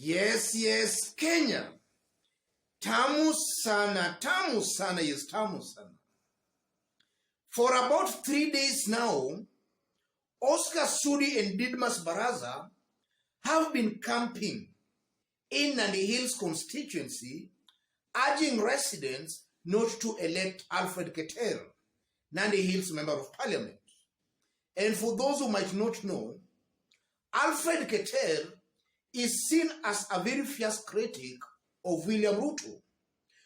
Yes, Kenya. Tamu sana, yes, tamu sana. For about 3 days now, Oscar Sudi and Didmas Barasa have been camping in Nandi Hills constituency, urging residents not to elect Alfred Keter, Nandi Hills Member of Parliament. And for those who might not know, Alfred Keter is seen as a very fierce critic of William Ruto.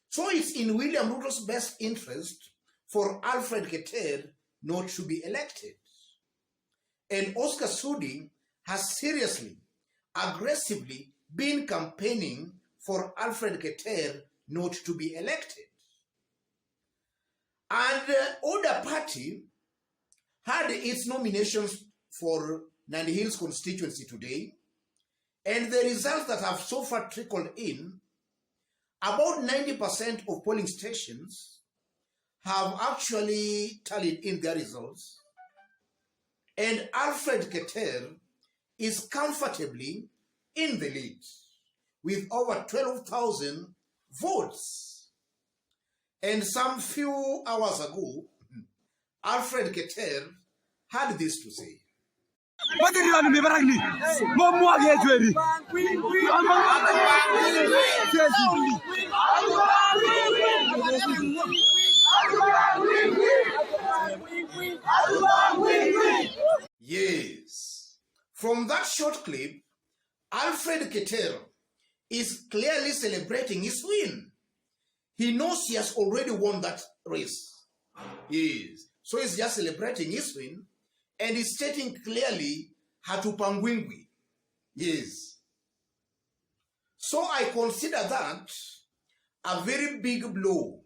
So it's in William Ruto's best interest for Alfred Keter not to be elected. And Oscar Sudi has seriously, aggressively been campaigning for Alfred Keter not to be elected. And the UDA party had its nominations for Nandi Hills constituency today, and the results that have so far trickled in, about 90% of polling stations have actually tallied in their results, and Alfred Keter is comfortably in the lead with over 12,000 votes. And some few hours ago, Alfred Keter had this to say. Yes, from that short clip, Alfred Keter is clearly celebrating his win. He knows he has already won that race. Yes, so he's just celebrating his win, and he's stating clearly hatupangwingwi. Yes. So I consider that a very big blow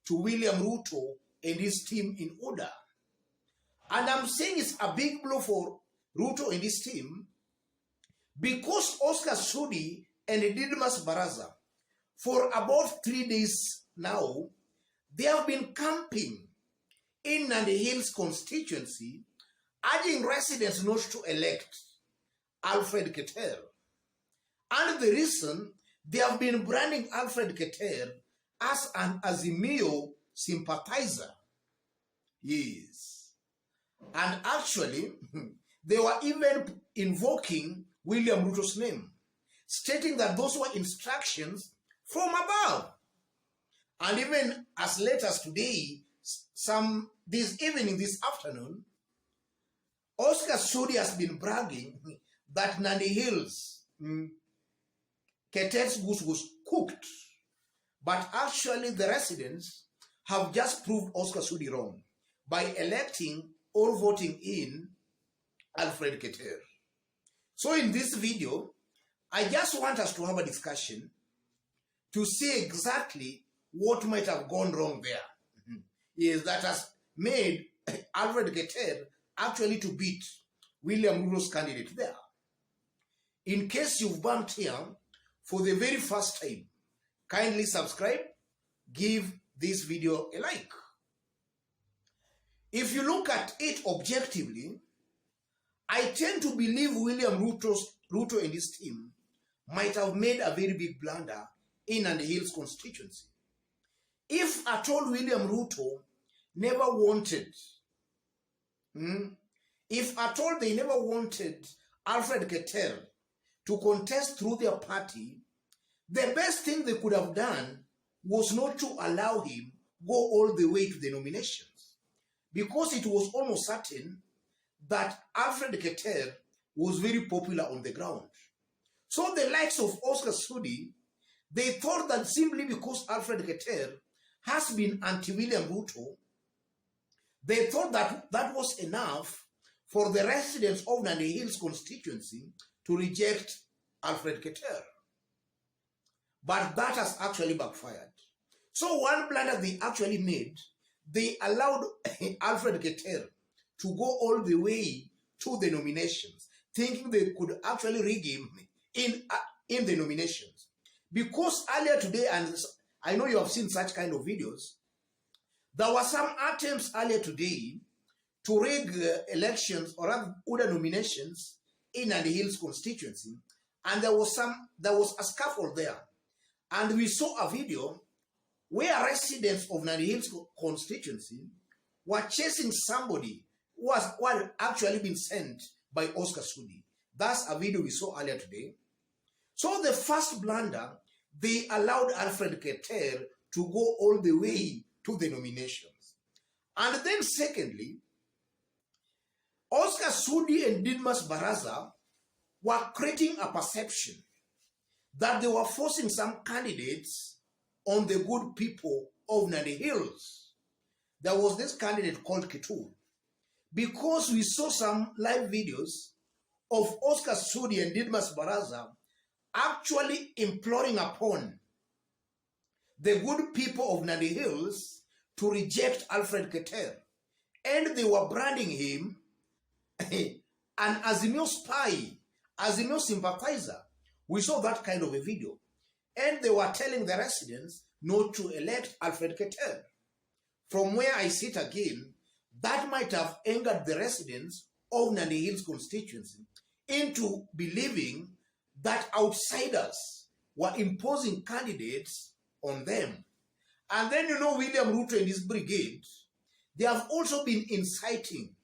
to William Ruto and his team in UDA. And I'm saying it's a big blow for Ruto and his team because Oscar Sudi and Didmas Barasa, for about 3 days now, they have been camping in Nandi Hills constituency, urging residents not to elect Alfred Keter. And the reason, they have been branding Alfred Keter as an Azimio sympathizer. Yes. And actually, they were even invoking William Ruto's name, stating that those were instructions from above. And even as late as today, this evening, this afternoon, Oscar Sudi has been bragging that Nandi Hills, Keter's goose was cooked. But actually the residents have just proved Oscar Sudi wrong by electing or voting in Alfred Keter. So in this video, I just want us to have a discussion to see exactly what might have gone wrong there. Yes, that has made Alfred Keter actually to beat William Ruto's candidate there. In case you've bumped here for the very first time, kindly subscribe, give this video a like. If you look at it objectively, I tend to believe William Ruto and his team might have made a very big blunder in Nandi Hills constituency. If at all William Ruto never wanted, if at all they never wanted Alfred Keter to contest through their party, the best thing they could have done was not to allow him go all the way to the nominations, because it was almost certain that Alfred Keter was very popular on the ground. So the likes of Oscar Sudi, they thought that simply because Alfred Keter has been anti-William Ruto, they thought that that was enough for the residents of Nandi Hills constituency to reject Alfred Keter. But that has actually backfired. So one blunder they actually made, they allowed Alfred Keter to go all the way to the nominations, thinking they could actually rig him in the nominations. Because earlier today, and I know you have seen such kind of videos, there were some attempts earlier today to rig elections or UDA nominations in Nandi Hills constituency, and there was a scaffold there. And we saw a video where residents of Nandi Hills constituency were chasing somebody who had actually been sent by Oscar Sudi. That's a video we saw earlier today. So the first blunder, they allowed Alfred Keter to go all the way to the nominations. And then secondly, Oscar Sudi and Didmas Barasa were creating a perception that they were forcing some candidates on the good people of Nandi Hills. There was this candidate called Keter. Because we saw some live videos of Oscar Sudi and Didmas Barasa actually imploring upon the good people of Nandi Hills to reject Alfred Keter. And they were branding him an Azimio spy, Azimio sympathizer. We saw that kind of a video. And they were telling the residents not to elect Alfred Keter. From where I sit again, that might have angered the residents of Nandi Hills constituency into believing that outsiders were imposing candidates on them. And then, you know, William Ruto and his brigade, they have also been inciting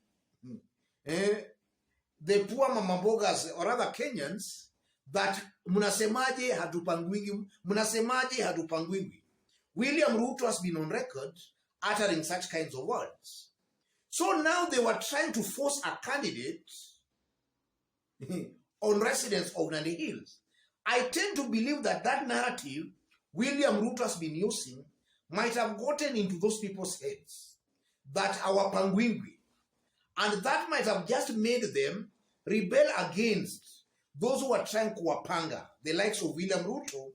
the poor mamabogas or other Kenyans that munasemaje hatupangwingi. William Ruto has been on record uttering such kinds of words. So now they were trying to force a candidate on residents of Nandi Hills. I tend to believe that that narrative William Ruto has been using might have gotten into those people's heads, that our pangwingwi, and that might have just made them rebel against those who are trying to wapanga, the likes of William Ruto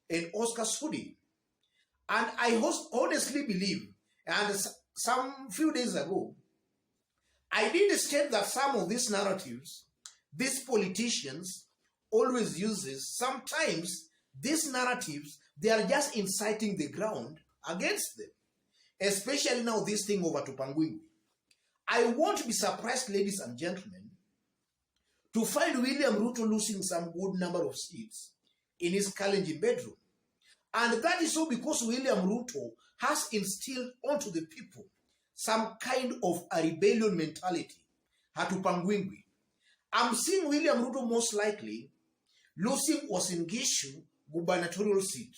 and Oscar Sudi. And I honestly believe, and some few days ago, I did state that some of these narratives, these politicians always uses, sometimes these narratives, they are just inciting the ground against them. Especially now this thing over to Pangwingwi. I won't be surprised, ladies and gentlemen, to find William Ruto losing some good number of seats in his Kalenjin bedroom. And that is so because William Ruto has instilled onto the people some kind of a rebellion mentality. Hatupangwingwi. I'm seeing William Ruto most likely losing Uasin Gishu gubernatorial seat.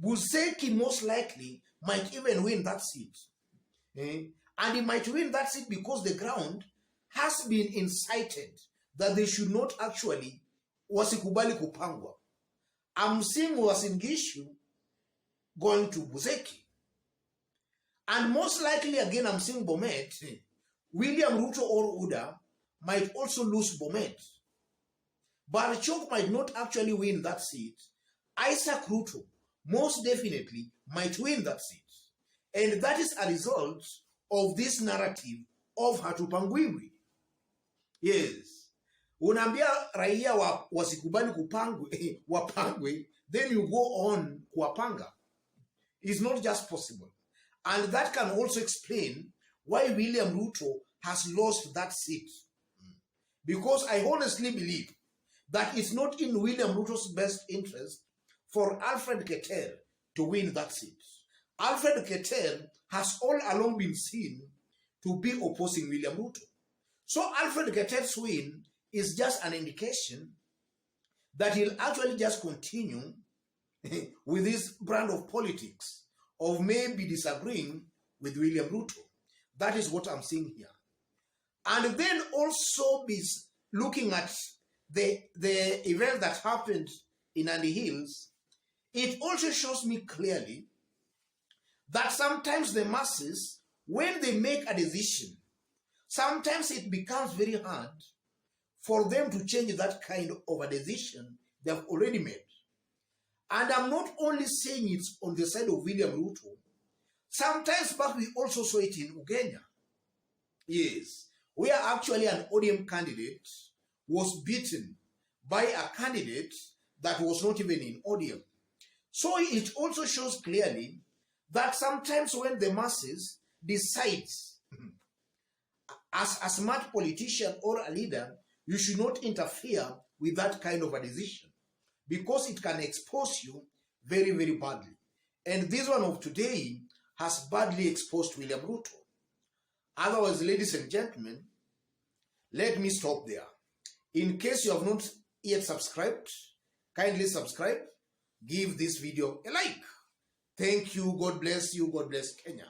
Buzeki most likely might even win that seat. And he might win that seat because the ground has been incited that they should not actually wasikubali kupangwa. I'm seeing Uasin Gishu going to Buzeki. And most likely, again, I'm seeing Bomet, William Ruto or UDA might also lose Bomet. Barachok might not actually win that seat. Isaac Ruto most definitely might win that seat. And that is a result of this narrative of Hatupangwingwi. Yes. Unambia raia wasikubali kupangwe, wapangwe, then you go on kuwapanga. It's not just possible. And that can also explain why William Ruto has lost that seat. Because I honestly believe that it's not in William Ruto's best interest for Alfred Keter to win that seat. Alfred Keter has all along been seen to be opposing William Ruto. So Alfred Keter's win is just an indication that he'll actually just continue with this brand of politics of maybe disagreeing with William Ruto. That is what I'm seeing here. And then also be looking at the event that happened in Nandi Hills, it also shows me clearly that sometimes the masses, when they make a decision, sometimes it becomes very hard for them to change that kind of a decision they have already made. And I'm not only saying it on the side of William Ruto. Sometimes back we also saw it in Ugenya. Yes, where actually an ODM candidate was beaten by a candidate that was not even in ODM. So it also shows clearly that sometimes when the masses decides, as a smart politician or a leader, you should not interfere with that kind of a decision, because it can expose you very, very badly. And this one of today has badly exposed William Ruto. Otherwise, ladies and gentlemen, let me stop there. In case you have not yet subscribed, kindly subscribe. Give this video a like. Thank you. God bless you. God bless Kenya.